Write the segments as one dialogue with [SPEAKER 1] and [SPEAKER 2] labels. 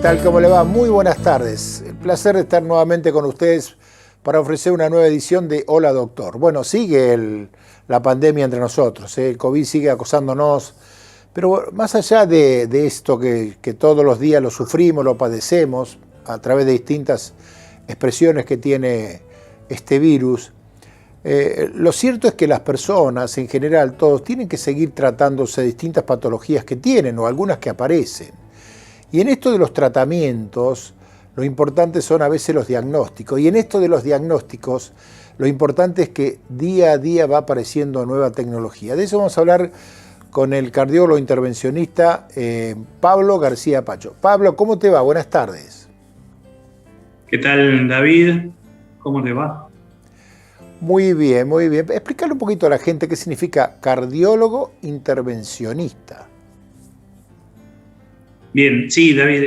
[SPEAKER 1] tal? ¿Cómo le va? Muy buenas tardes. El placer de estar nuevamente con ustedes para ofrecer una nueva edición de Hola Doctor. Bueno, sigue la pandemia entre nosotros, el COVID sigue acosándonos, pero más allá de esto que todos los días lo sufrimos, lo padecemos a través de distintas expresiones que tiene este virus, lo cierto es que las personas, en general, todos, tienen que seguir tratándose de distintas patologías que tienen o algunas que aparecen. Y en esto de los tratamientos, lo importante son a veces los diagnósticos. Y en esto de los diagnósticos, lo importante es que día a día va apareciendo nueva tecnología. De eso vamos a hablar con el cardiólogo intervencionista Pablo García Pacho. Pablo, ¿cómo te va? Buenas tardes.
[SPEAKER 2] ¿Qué tal, David? ¿Cómo te va?
[SPEAKER 1] Muy bien, muy bien. Explícale un poquito a la gente qué significa cardiólogo intervencionista.
[SPEAKER 2] Bien, sí, David,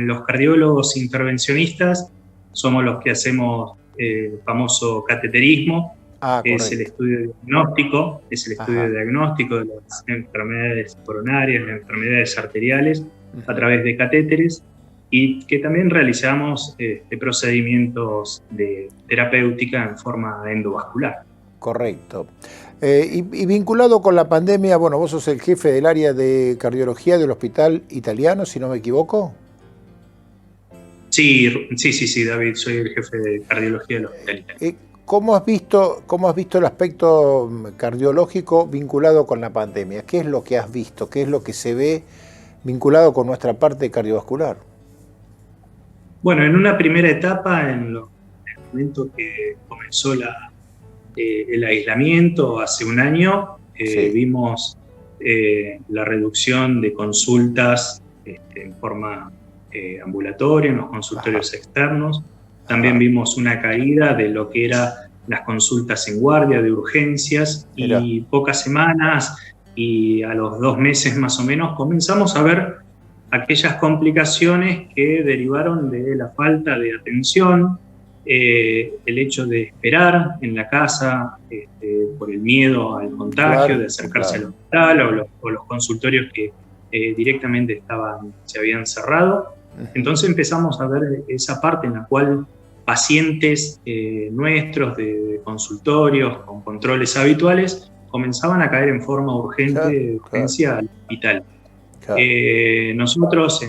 [SPEAKER 2] los cardiólogos intervencionistas somos los que hacemos el famoso cateterismo, que es el estudio diagnóstico, de las enfermedades coronarias, las enfermedades arteriales, a través de catéteres, y que también realizamos procedimientos de terapéutica en forma endovascular.
[SPEAKER 1] Correcto. Y vinculado con la pandemia, bueno, vos sos el jefe del área de cardiología del Hospital Italiano, si no me equivoco.
[SPEAKER 2] Sí, David, soy el jefe de cardiología del Hospital Italiano.
[SPEAKER 1] ¿Cómo has visto el aspecto cardiológico vinculado con la pandemia? ¿Qué es lo que has visto? ¿Qué es lo que se ve vinculado con nuestra parte cardiovascular?
[SPEAKER 2] Bueno, en una primera etapa, en el momento que comenzó el aislamiento hace un año, vimos la reducción de consultas en forma ambulatoria, en los consultorios externos. También vimos una caída de lo que eran las consultas en guardia de urgencias. Y pocas semanas y a los 2 meses más o menos comenzamos a ver aquellas complicaciones que derivaron de la falta de atención, el hecho de esperar en la casa por el miedo al contagio, de acercarse al hospital o los consultorios que directamente se habían cerrado. Entonces empezamos a ver esa parte en la cual pacientes nuestros de consultorios con controles habituales comenzaban a caer en forma urgente de urgencia al hospital. Nosotros,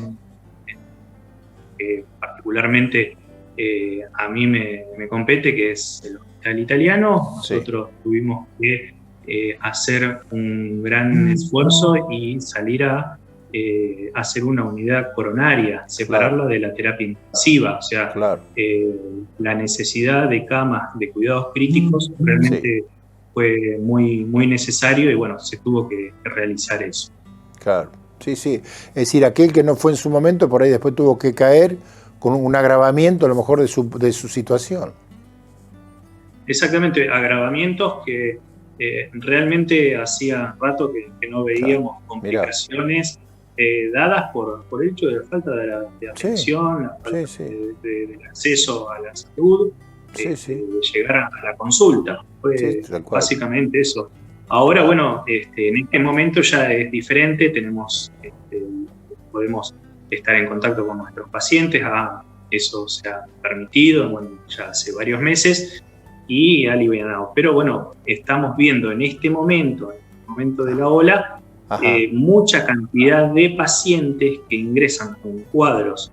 [SPEAKER 2] particularmente a mí me compete, que es el Hospital Italiano, nosotros tuvimos que hacer un gran esfuerzo y salir a hacer una unidad coronaria, separarla de la terapia intensiva, o sea, la necesidad de camas de cuidados críticos realmente fue muy, muy necesario y bueno, se tuvo que realizar eso.
[SPEAKER 1] Claro, sí. Es decir, aquel que no fue en su momento, por ahí después tuvo que caer con un agravamiento a lo mejor de su situación. Exactamente,
[SPEAKER 2] agravamientos que realmente hacía rato que no veíamos complicaciones dadas por el hecho de la falta de atención, la falta del acceso a la salud, de llegar a la consulta. Fue básicamente eso. Ahora, bueno, en este momento ya es diferente, podemos estar en contacto con nuestros pacientes, eso se ha permitido, bueno, ya hace varios meses y ha alivianado. Pero bueno, estamos viendo en este momento, el momento de la ola, mucha cantidad de pacientes que ingresan con cuadros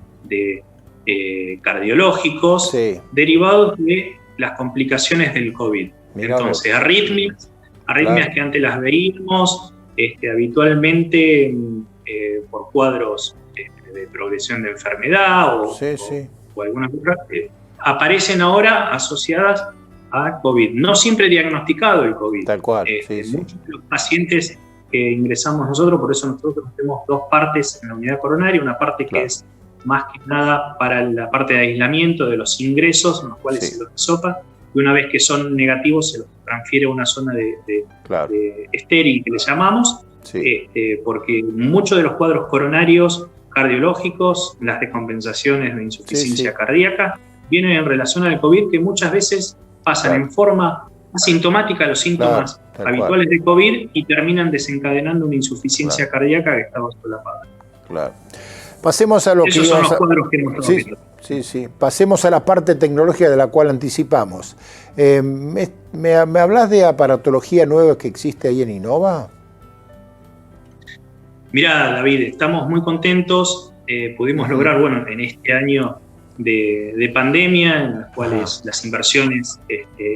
[SPEAKER 2] cardiológicos derivados de las complicaciones del COVID. Entonces, arritmias que antes las veíamos habitualmente por cuadros de progresión de enfermedad o algunas otras, aparecen ahora asociadas a COVID. No siempre diagnosticado el COVID.
[SPEAKER 1] Tal cual,
[SPEAKER 2] muchos de los pacientes que ingresamos nosotros, por eso nosotros tenemos 2 partes en la unidad coronaria, una parte que es más que nada para la parte de aislamiento de los ingresos, en los cuales se los hisopa, y una vez que son negativos se los transfiere a una zona de estéril que le llamamos, porque muchos de los cuadros coronarios cardiológicos, las descompensaciones de insuficiencia cardíaca, vienen en relación al COVID, que muchas veces pasan en forma asintomática los síntomas habituales de COVID y terminan desencadenando una insuficiencia cardíaca que estaba solapada.
[SPEAKER 1] Pasemos a lo
[SPEAKER 2] Esos son los cuadros que hemos estado viendo.
[SPEAKER 1] Sí. Pasemos a la parte tecnológica de la cual anticipamos. ¿Me hablas de aparatología nueva que existe ahí en Innova?
[SPEAKER 2] Mirá, David, estamos muy contentos. Pudimos lograr, bueno, en este año de pandemia, en las cuales las inversiones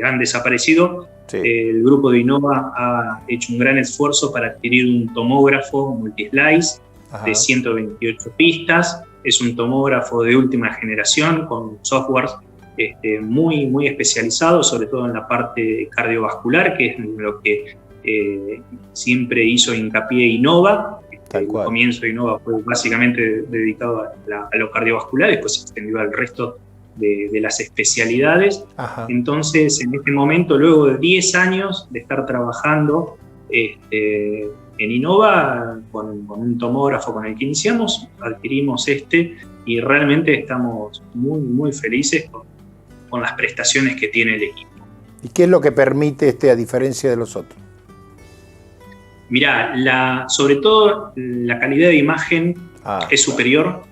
[SPEAKER 2] han desaparecido, el grupo de Innova ha hecho un gran esfuerzo para adquirir un tomógrafo multislice de 128 pistas. Es un tomógrafo de última generación con software muy, muy especializado, sobre todo en la parte cardiovascular, que es lo que siempre hizo hincapié Innova. El comienzo de Innova fue básicamente dedicado a lo cardiovascular, después se extendió al resto de las especialidades. Entonces, en este momento, luego de 10 años de estar trabajando en Innova, con un tomógrafo con el que iniciamos, adquirimos y realmente estamos muy, muy felices con las prestaciones que tiene el equipo.
[SPEAKER 1] ¿Y qué es lo que permite a diferencia de los otros?
[SPEAKER 2] Mirá, sobre todo la calidad de imagen es superior,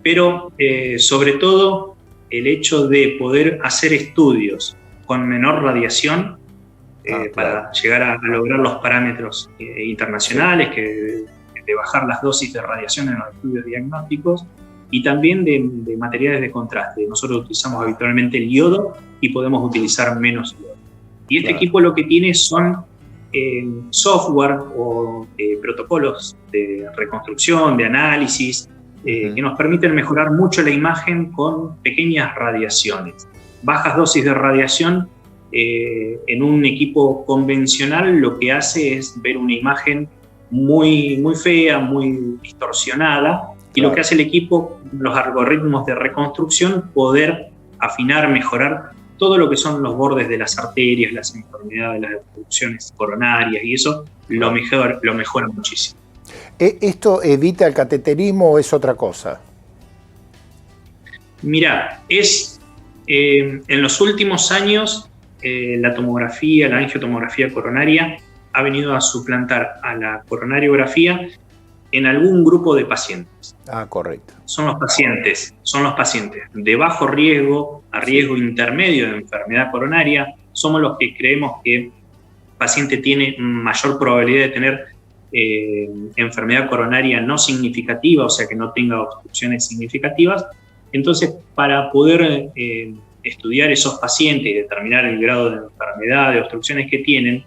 [SPEAKER 2] pero sobre todo el hecho de poder hacer estudios con menor radiación para llegar a lograr los parámetros internacionales, de bajar las dosis de radiación en los estudios diagnósticos, y también de materiales de contraste. Nosotros utilizamos habitualmente el yodo y podemos utilizar menos yodo. Y este equipo lo que tiene son software o protocolos de reconstrucción, de análisis, que nos permiten mejorar mucho la imagen con pequeñas radiaciones. Bajas dosis de radiación en un equipo convencional lo que hace es ver una imagen muy, muy fea, muy distorsionada, y lo que hace el equipo, los algoritmos de reconstrucción, poder afinar, mejorar todo lo que son los bordes de las arterias, las enfermedades, las obstrucciones coronarias, y eso lo mejora muchísimo.
[SPEAKER 1] ¿Esto evita el cateterismo o es otra cosa?
[SPEAKER 2] Mirá, en los últimos años la tomografía, la angiotomografía coronaria ha venido a suplantar a la coronariografía en algún grupo de pacientes.
[SPEAKER 1] Correcto.
[SPEAKER 2] Son los pacientes de bajo riesgo a riesgo intermedio de enfermedad coronaria. Somos los que creemos que el paciente tiene mayor probabilidad de tener enfermedad coronaria no significativa, o sea que no tenga obstrucciones significativas. Entonces, para poder estudiar esos pacientes y determinar el grado de enfermedad, de obstrucciones que tienen,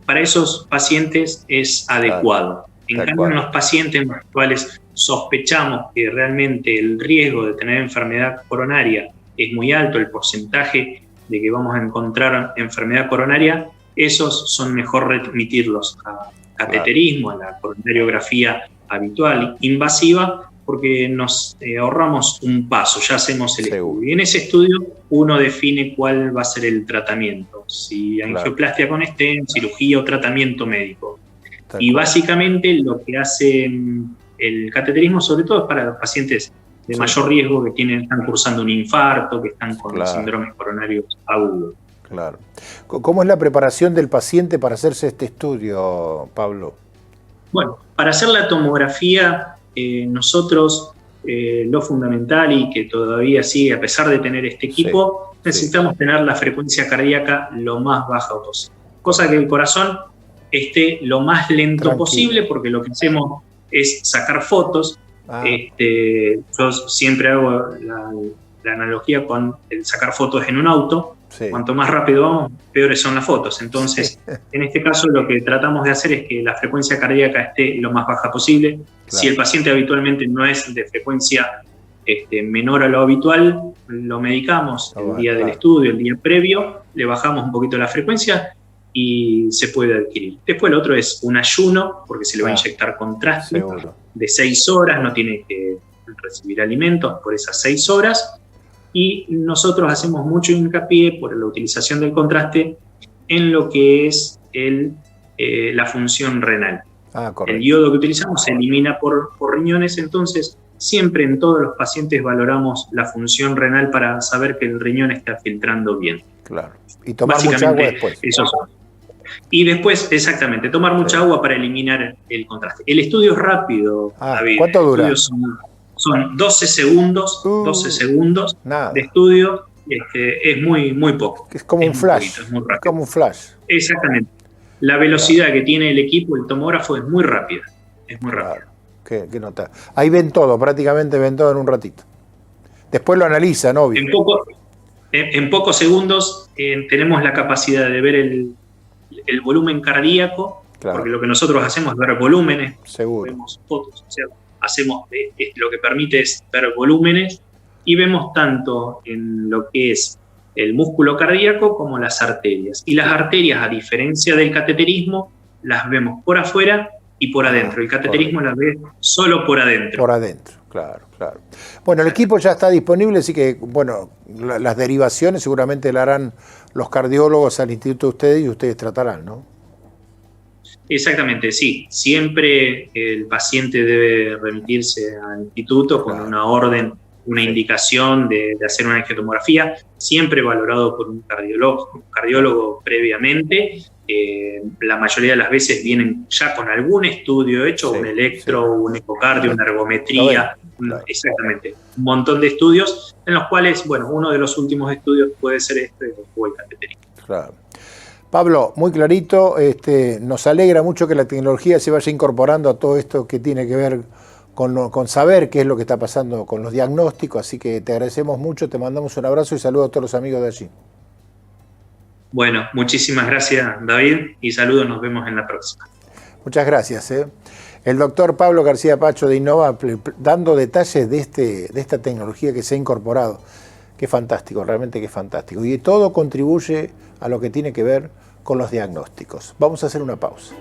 [SPEAKER 2] para esos pacientes es adecuado. En cambio, en los pacientes en los cuales sospechamos que realmente el riesgo de tener enfermedad coronaria es muy alto, el porcentaje de que vamos a encontrar enfermedad coronaria, esos son mejor remitirlos a cateterismo, a la coronariografía habitual, invasiva, porque nos ahorramos un paso, ya hacemos el estudio. Y en ese estudio uno define cuál va a ser el tratamiento, si angioplastia con stent, cirugía o tratamiento médico. Y básicamente lo que hace el cateterismo, sobre todo, es para los pacientes de mayor riesgo que están cursando un infarto, que están con síndromes coronarios agudos.
[SPEAKER 1] Claro. ¿Cómo es la preparación del paciente para hacerse este estudio, Pablo?
[SPEAKER 2] Bueno, para hacer la tomografía, nosotros lo fundamental y que todavía sigue, a pesar de tener este equipo, necesitamos tener la frecuencia cardíaca lo más baja posible. Cosa que el corazón esté lo más lento posible, porque lo que hacemos es sacar fotos. Yo siempre hago la analogía con el sacar fotos en un auto. Cuanto más rápido vamos, peores son las fotos. Entonces, en este caso lo que tratamos de hacer es que la frecuencia cardíaca esté lo más baja posible. Si el paciente habitualmente no es de frecuencia menor a lo habitual, lo medicamos el día del estudio, el día previo, le bajamos un poquito la frecuencia y se puede adquirir. Después el otro es un ayuno, porque se le va a inyectar contraste de 6 horas, no tiene que recibir alimentos por esas 6 horas, y nosotros hacemos mucho hincapié por la utilización del contraste en lo que es la función renal. El yodo que utilizamos se elimina por riñones, entonces siempre en todos los pacientes valoramos la función renal para saber que el riñón está filtrando bien.
[SPEAKER 1] Y tomar mucha agua después.
[SPEAKER 2] Y después, exactamente, tomar mucha agua para eliminar el contraste. El estudio es rápido, David.
[SPEAKER 1] ¿Cuánto dura?
[SPEAKER 2] Son 12 segundos, 12 segundos
[SPEAKER 1] nada.
[SPEAKER 2] de estudio. Es muy, muy poco.
[SPEAKER 1] Es como un flash.
[SPEAKER 2] Es muy rápido.
[SPEAKER 1] Como un flash.
[SPEAKER 2] Exactamente. La velocidad que tiene el equipo, el tomógrafo, es muy rápida. Es muy rápida.
[SPEAKER 1] Qué nota. Ahí ven todo, prácticamente ven todo en un ratito. Después lo analizan, obvio.
[SPEAKER 2] En pocos segundos tenemos la capacidad de ver el volumen cardíaco, porque lo que nosotros hacemos es ver volúmenes.
[SPEAKER 1] Seguro.
[SPEAKER 2] Vemos fotos, o sea, lo que permite es ver volúmenes y vemos tanto en lo que es el músculo cardíaco como las arterias. Y las arterias, a diferencia del cateterismo, las vemos por afuera y por adentro. El cateterismo las ve solo por adentro.
[SPEAKER 1] Por adentro, claro. Bueno, el equipo ya está disponible, así que, bueno, las derivaciones seguramente la harán los cardiólogos al instituto de ustedes y ustedes tratarán, ¿no?
[SPEAKER 2] Exactamente, sí. Siempre el paciente debe remitirse al instituto con una orden, una indicación de hacer una angiotomografía, siempre valorado por un cardiólogo previamente. La mayoría de las veces vienen ya con algún estudio hecho, un electro, un ecocardio, una ergometría, exactamente, un montón de estudios en los cuales, bueno, uno de los últimos estudios puede ser o el cateterismo.
[SPEAKER 1] Claro. Pablo, muy clarito, nos alegra mucho que la tecnología se vaya incorporando a todo esto que tiene que ver con saber qué es lo que está pasando con los diagnósticos, así que te agradecemos mucho, te mandamos un abrazo y saludos a todos los amigos de allí.
[SPEAKER 2] Bueno, muchísimas gracias, David, y saludos, nos vemos en la próxima.
[SPEAKER 1] Muchas gracias. El doctor Pablo García Pacho de Innova dando detalles de esta tecnología que se ha incorporado. Qué fantástico, realmente qué fantástico. Y todo contribuye a lo que tiene que ver con los diagnósticos. Vamos a hacer una pausa.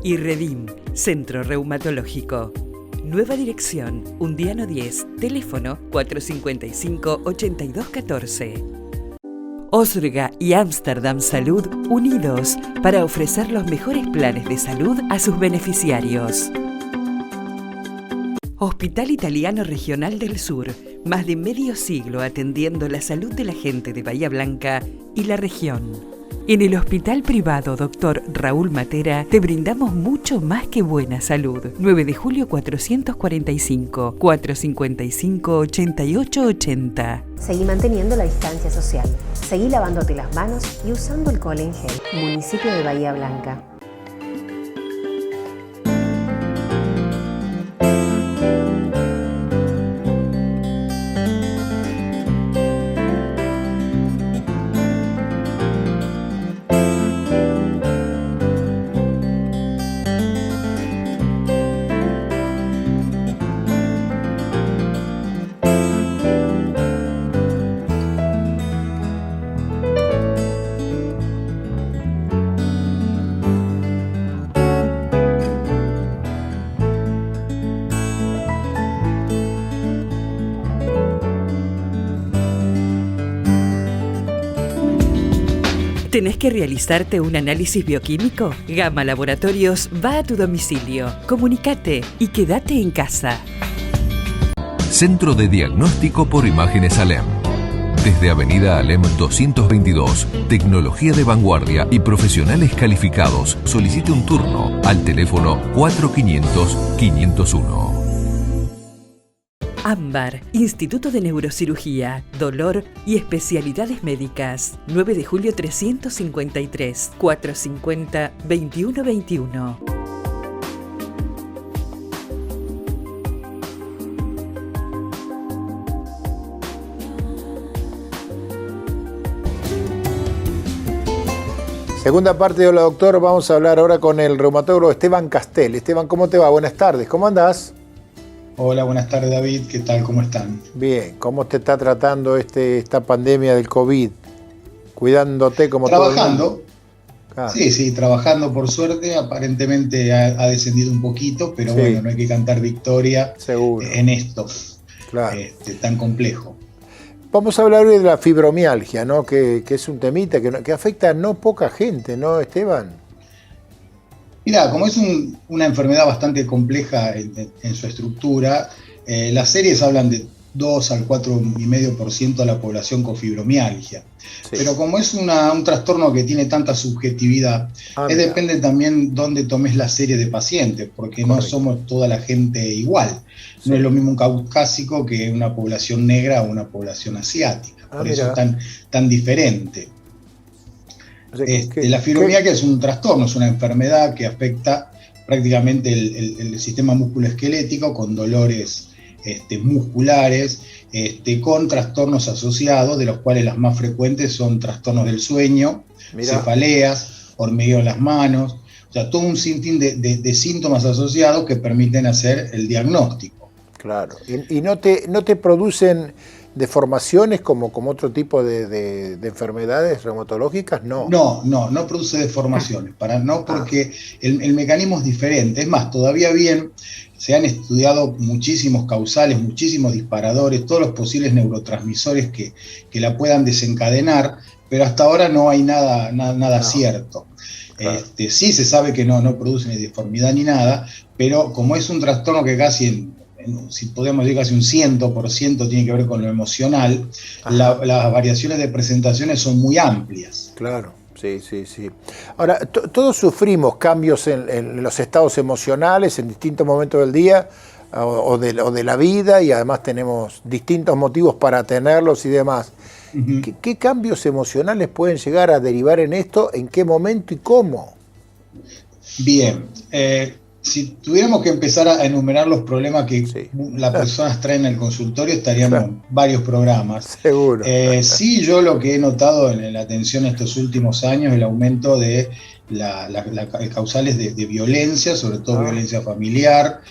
[SPEAKER 3] IRREDIM, Centro Reumatológico. Nueva dirección, Undiano 10, teléfono 455-8214. Osrga y Amsterdam Salud unidos para ofrecer los mejores planes de salud a sus beneficiarios. Hospital Italiano Regional del Sur, más de medio siglo atendiendo la salud de la gente de Bahía Blanca y la región. En el Hospital Privado Dr. Raúl Matera te brindamos mucho más que buena salud. 9 de julio 445, 455-8880.
[SPEAKER 4] Seguí manteniendo la distancia social. Seguí lavándote las manos y usando alcohol en gel. Municipio de Bahía Blanca.
[SPEAKER 3] ¿Tenés que realizarte un análisis bioquímico? Gama Laboratorios va a tu domicilio. Comunicate y quédate en casa.
[SPEAKER 5] Centro de Diagnóstico por Imágenes Alem. Desde Avenida Alem 222, tecnología de vanguardia y profesionales calificados. Solicite un turno al teléfono 4500-501.
[SPEAKER 3] AMBAR, Instituto de Neurocirugía, Dolor y Especialidades Médicas. 9 de julio 353, 450-2121.
[SPEAKER 1] Segunda parte de Hola Doctor, vamos a hablar ahora con el reumatólogo Esteban Castel. Esteban, ¿cómo te va? Buenas tardes, ¿cómo andás?
[SPEAKER 6] Hola, buenas tardes David, ¿qué tal? ¿Cómo están?
[SPEAKER 1] Bien, ¿cómo te está tratando esta pandemia del COVID? Cuidándote como
[SPEAKER 6] trabajando.
[SPEAKER 1] Todo el mundo. Ah.
[SPEAKER 6] Sí, trabajando por suerte, aparentemente ha descendido un poquito, pero sí. Bueno, no hay que cantar victoria.
[SPEAKER 1] Seguro.
[SPEAKER 6] En esto
[SPEAKER 1] claro.
[SPEAKER 6] Tan complejo.
[SPEAKER 1] Vamos a hablar hoy de la fibromialgia, ¿no? Que es un temita que afecta a no poca gente, ¿no, Esteban?
[SPEAKER 6] Mira, como es una enfermedad bastante compleja en su estructura, las series hablan de 2 al 4,5% de la población con fibromialgia. Sí. Pero como es un trastorno que tiene tanta subjetividad, depende también dónde tomes la serie de pacientes, porque correcto, no somos toda la gente igual. Sí. No es lo mismo un caucásico que una población negra o una población asiática. Por eso es tan diferente. La fibromialgia es un trastorno, es una enfermedad que afecta prácticamente el sistema musculoesquelético con dolores musculares, con trastornos asociados, de los cuales las más frecuentes son trastornos del sueño, cefaleas, hormigueo en las manos, o sea, todo un sinfín de síntomas asociados que permiten hacer el diagnóstico.
[SPEAKER 1] Claro, y no te producen deformaciones como otro tipo de enfermedades reumatológicas, no.
[SPEAKER 6] No produce deformaciones, porque el mecanismo es diferente. Es más, todavía bien, se han estudiado muchísimos causales, muchísimos disparadores, todos los posibles neurotransmisores que la puedan desencadenar, pero hasta ahora no hay nada cierto. Claro. Sí se sabe que no produce ni deformidad ni nada, pero como es un trastorno que casi si podemos decir casi un 100% tiene que ver con lo emocional, las variaciones de presentaciones son muy amplias.
[SPEAKER 1] Claro, sí. Ahora, todos sufrimos cambios en los estados emocionales en distintos momentos del día o de la vida, y además tenemos distintos motivos para tenerlos y demás. Uh-huh. ¿Qué cambios emocionales pueden llegar a derivar en esto? ¿En qué momento y cómo?
[SPEAKER 6] Bien, si tuviéramos que empezar a enumerar los problemas que las personas traen al consultorio, estaríamos varios programas.
[SPEAKER 1] Seguro.
[SPEAKER 6] Sí, yo lo que he notado en la atención estos últimos años, el aumento de causales de violencia, sobre todo violencia familiar.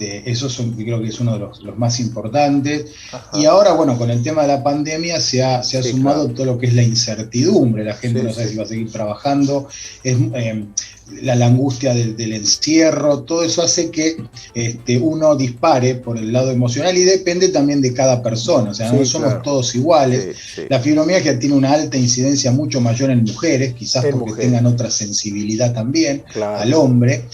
[SPEAKER 6] Esos creo que es uno de los más importantes. Ajá. Y ahora, bueno, con el tema de la pandemia se ha sumado todo lo que es la incertidumbre. La gente no sabe si va a seguir trabajando. La angustia del encierro, todo eso hace que uno dispare por el lado emocional, y depende también de cada persona, o sea, no somos todos iguales. La fibromialgia tiene una alta incidencia mucho mayor en mujeres, quizás porque tengan otra sensibilidad también al hombre,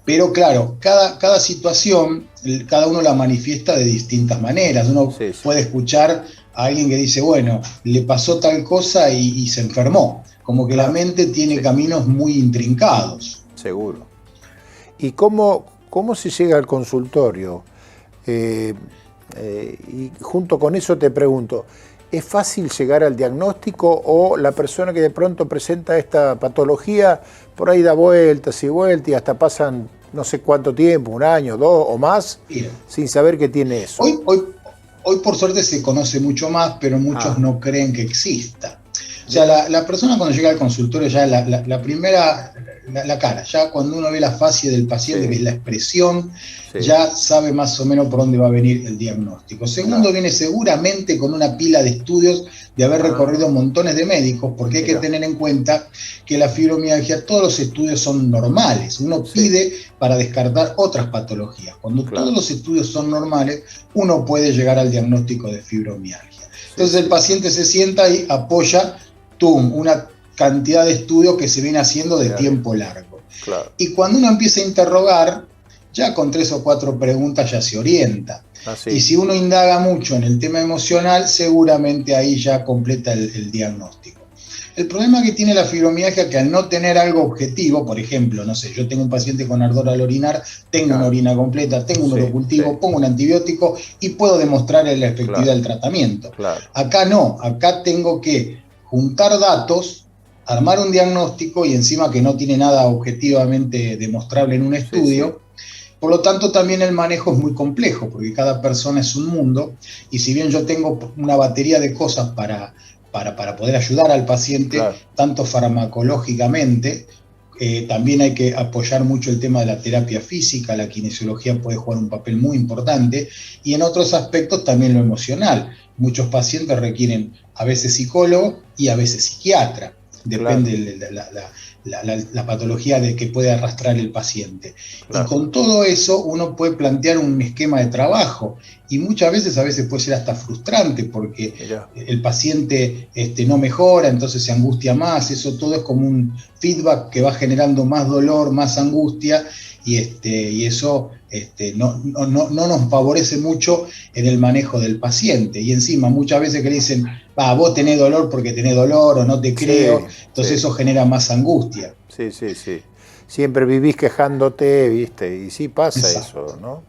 [SPEAKER 6] pero claro, cada situación, cada uno la manifiesta de distintas maneras. Uno puede escuchar a alguien que dice, bueno, le pasó tal cosa y se enfermó. Como que la mente tiene caminos muy intrincados.
[SPEAKER 1] Seguro. ¿Y cómo se llega al consultorio? Y junto con eso te pregunto, ¿es fácil llegar al diagnóstico, o la persona que de pronto presenta esta patología por ahí da vueltas y vueltas y hasta pasan no sé cuánto tiempo, 1 año, 2 o más, sin saber que tiene eso?
[SPEAKER 6] Hoy por suerte se conoce mucho más, pero muchos no creen que exista. O sea, la persona cuando llega al consultorio, ya la primera, la cara, ya cuando uno ve la facie del paciente, que es la expresión, ya sabe más o menos por dónde va a venir el diagnóstico. Segundo, viene seguramente con una pila de estudios de haber recorrido montones de médicos, porque hay que tener en cuenta que la fibromialgia, todos los estudios son normales. Uno pide para descartar otras patologías. Cuando todos los estudios son normales, uno puede llegar al diagnóstico de fibromialgia. Entonces el paciente se sienta y apoya una cantidad de estudios que se viene haciendo de tiempo largo. Y cuando uno empieza a interrogar, ya con 3 o 4 preguntas ya se orienta. Y si uno indaga mucho en el tema emocional, seguramente ahí ya completa el diagnóstico. El problema que tiene la fibromialgia es que al no tener algo objetivo, por ejemplo, no sé, yo tengo un paciente con ardor al orinar, tengo una orina completa, tengo un urocultivo, pongo un antibiótico y puedo demostrar la efectividad del tratamiento. Acá no, acá tengo que juntar datos, armar un diagnóstico, y encima que no tiene nada objetivamente demostrable en un estudio. Por lo tanto, también el manejo es muy complejo, porque cada persona es un mundo, y si bien yo tengo una batería de cosas para poder ayudar al paciente, tanto farmacológicamente, también hay que apoyar mucho el tema de la terapia física, la kinesiología puede jugar un papel muy importante, y en otros aspectos también lo emocional. Muchos pacientes requieren a veces psicólogo y a veces psiquiatra. depende la patología de que puede arrastrar el paciente. Claro. Y con todo eso uno puede plantear un esquema de trabajo y muchas veces, a veces puede ser hasta frustrante porque el paciente no mejora, entonces se angustia más, eso todo es como un feedback que va generando más dolor, más angustia y eso no nos favorece mucho en el manejo del paciente. Y encima muchas veces que le dicen, vos tenés dolor porque tenés dolor o no te creo, entonces eso genera más angustia.
[SPEAKER 1] Sí. Siempre vivís quejándote, ¿viste? Y sí pasa eso, ¿no?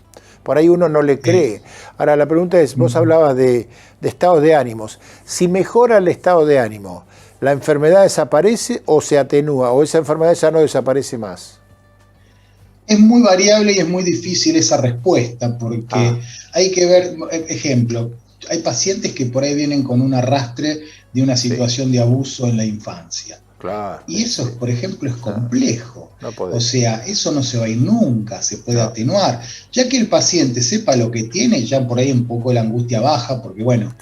[SPEAKER 1] Por ahí uno no le cree. Ahora la pregunta es, vos hablabas de estados de ánimos. Si mejora el estado de ánimo, ¿la enfermedad desaparece o se atenúa? ¿O esa enfermedad ya no desaparece más?
[SPEAKER 6] Es muy variable y es muy difícil esa respuesta porque hay que ver, ejemplo, hay pacientes que por ahí vienen con un arrastre de una situación de abuso en la infancia.
[SPEAKER 1] Claro,
[SPEAKER 6] y eso, por ejemplo, es complejo. O sea, eso no se va a ir nunca, se puede atenuar. Ya que el paciente sepa lo que tiene, ya por ahí un poco la angustia baja, porque bueno,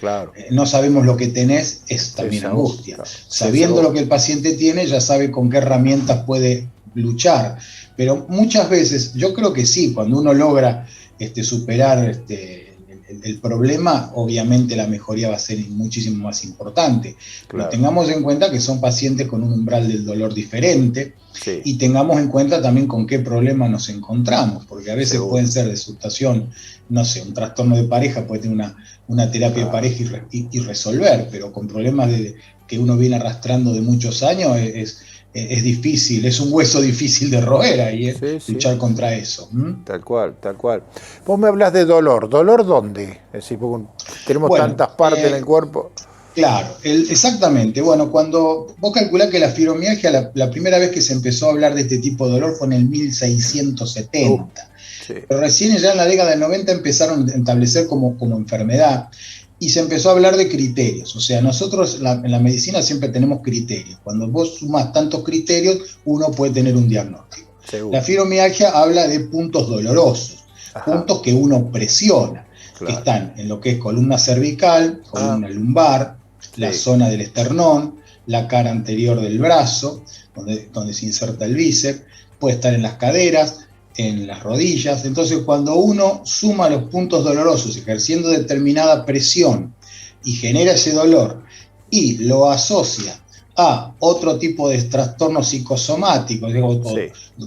[SPEAKER 6] no sabemos lo que tenés, es también angustia. Sabiendo lo que el paciente tiene, ya sabe con qué herramientas puede luchar. Pero muchas veces, yo creo que sí, cuando uno logra superar el problema, obviamente la mejoría va a ser muchísimo más importante. Pero tengamos en cuenta que son pacientes con un umbral del dolor diferente y tengamos en cuenta también con qué problema nos encontramos, porque a veces pueden ser de situación, no sé, un trastorno de pareja, puede tener una terapia de pareja y resolver, pero con problemas que uno viene arrastrando de muchos años es difícil, es un hueso difícil de roer ahí, luchar contra eso.
[SPEAKER 1] Tal cual. Vos me hablas de dolor. ¿Dolor dónde? Es decir, porque tenemos tantas partes en el cuerpo.
[SPEAKER 6] Claro, exactamente. Bueno, cuando vos calculás que la fibromialgia, la primera vez que se empezó a hablar de este tipo de dolor fue en el 1670. Pero recién ya en la década del 90 empezaron a establecer como enfermedad. Y se empezó a hablar de criterios. O sea, nosotros en la medicina siempre tenemos criterios. Cuando vos sumás tantos criterios, uno puede tener un diagnóstico. La fibromialgia habla de puntos dolorosos, puntos que uno presiona, que están en lo que es columna cervical, columna lumbar, la zona del esternón, la cara anterior del brazo, donde se inserta el bíceps, puede estar en las caderas, en las rodillas. Entonces cuando uno suma los puntos dolorosos ejerciendo determinada presión y genera ese dolor y lo asocia a otro tipo de trastornos psicosomáticos,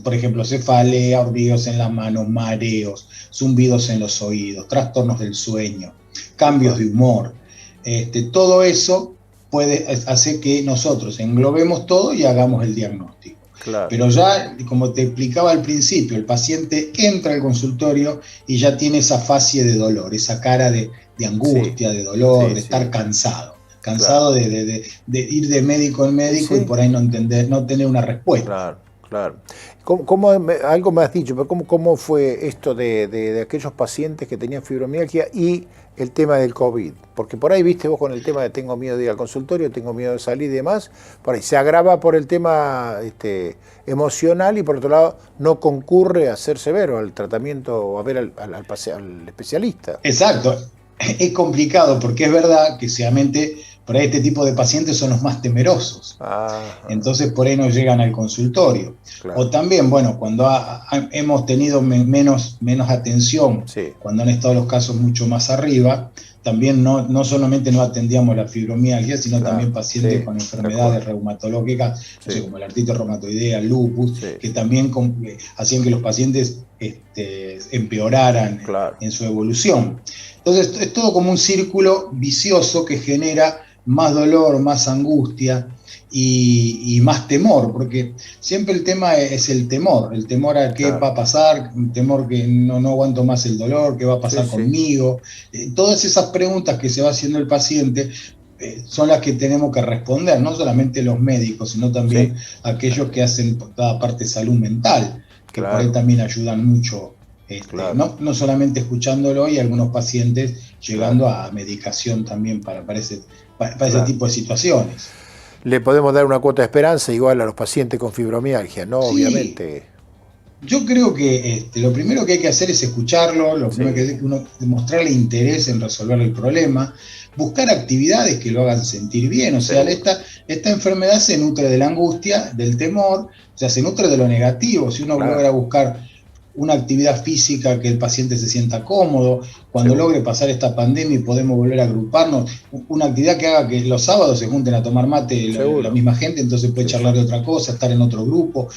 [SPEAKER 6] por ejemplo cefalea, hormigueos en las manos, mareos, zumbidos en los oídos, trastornos del sueño, cambios de humor, todo eso puede hacer que nosotros englobemos todo y hagamos el diagnóstico. Pero ya, como te explicaba al principio, el paciente entra al consultorio y ya tiene esa facie de dolor, esa cara de angustia, de dolor, de estar cansado de ir de médico en médico y por ahí no tener una respuesta.
[SPEAKER 1] Claro. Algo me has dicho, pero ¿cómo fue esto de aquellos pacientes que tenían fibromialgia y el tema del COVID? Porque por ahí, viste, vos con el tema de tengo miedo de ir al consultorio, tengo miedo de salir y demás, por ahí se agrava por el tema emocional y por otro lado no concurre a ser severo al tratamiento o a ver al especialista.
[SPEAKER 6] Exacto, es complicado porque es verdad que seguramente por ahí este tipo de pacientes son los más temerosos. Entonces por ahí no llegan al consultorio. O también, bueno, cuando hemos tenido menos atención, cuando han estado los casos mucho más arriba, también no solamente no atendíamos la fibromialgia, sino también pacientes con enfermedades reumatológicas, como la artritis reumatoidea, el lupus, que también hacían que los pacientes empeoraran en su evolución. Entonces es todo como un círculo vicioso que genera más dolor, más angustia y más temor, porque siempre el tema es el temor a qué va a pasar, un temor que no aguanto más el dolor, qué va a pasar conmigo. Todas esas preguntas que se va haciendo el paciente son las que tenemos que responder, no solamente los médicos, sino también aquellos que hacen por toda parte salud mental, que por ahí también ayudan mucho. No solamente escuchándolo y algunos pacientes llegando a medicación también para ese tipo de situaciones.
[SPEAKER 1] Le podemos dar una cuota de esperanza igual a los pacientes con fibromialgia, ¿no?
[SPEAKER 6] Sí.
[SPEAKER 1] Obviamente.
[SPEAKER 6] Yo creo que lo primero que hay que hacer es escucharlo, lo primero que hay que demostrarle interés en resolver el problema, buscar actividades que lo hagan sentir bien. O sea, esta enfermedad se nutre de la angustia, del temor, o sea, se nutre de lo negativo. Si uno logra buscar una actividad física que el paciente se sienta cómodo, cuando logre pasar esta pandemia y podemos volver a agruparnos, una actividad que haga que los sábados se junten a tomar mate la misma gente, entonces puede charlar de otra cosa, estar en otro grupo,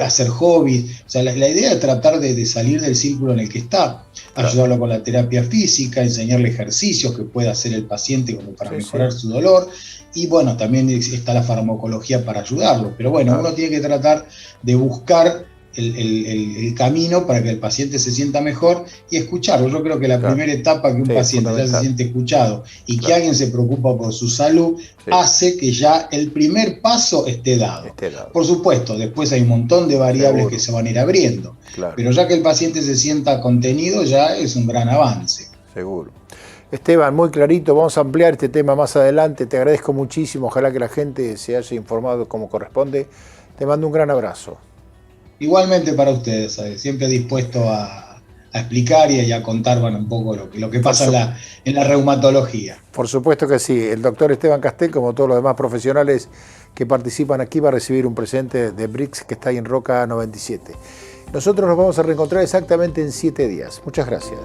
[SPEAKER 6] hacer hobbies. O sea, la idea es tratar de salir del círculo en el que está, ayudarlo con la terapia física, enseñarle ejercicios que pueda hacer el paciente como para mejorar su dolor, y bueno, también está la farmacología para ayudarlo, pero bueno, uno tiene que tratar de buscar el camino para que el paciente se sienta mejor y escucharlo. Yo creo que la primera etapa que un paciente ya se siente escuchado y que alguien se preocupa por su salud hace que ya el primer paso esté dado. Por supuesto, después hay un montón de variables que se van a ir abriendo, pero ya que el paciente se sienta contenido ya es un gran avance.
[SPEAKER 1] Seguro. Esteban, muy clarito, vamos a ampliar este tema más adelante, te agradezco muchísimo, ojalá que la gente se haya informado como corresponde, te mando un gran abrazo.
[SPEAKER 6] Igualmente para ustedes, siempre dispuesto a explicar y a contar un poco lo que pasa en la reumatología.
[SPEAKER 1] Por supuesto que sí. El doctor Esteban Castel, como todos los demás profesionales que participan aquí, va a recibir un presente de Brix que está ahí en Roca 97. Nosotros nos vamos a reencontrar exactamente en 7 días. Muchas gracias.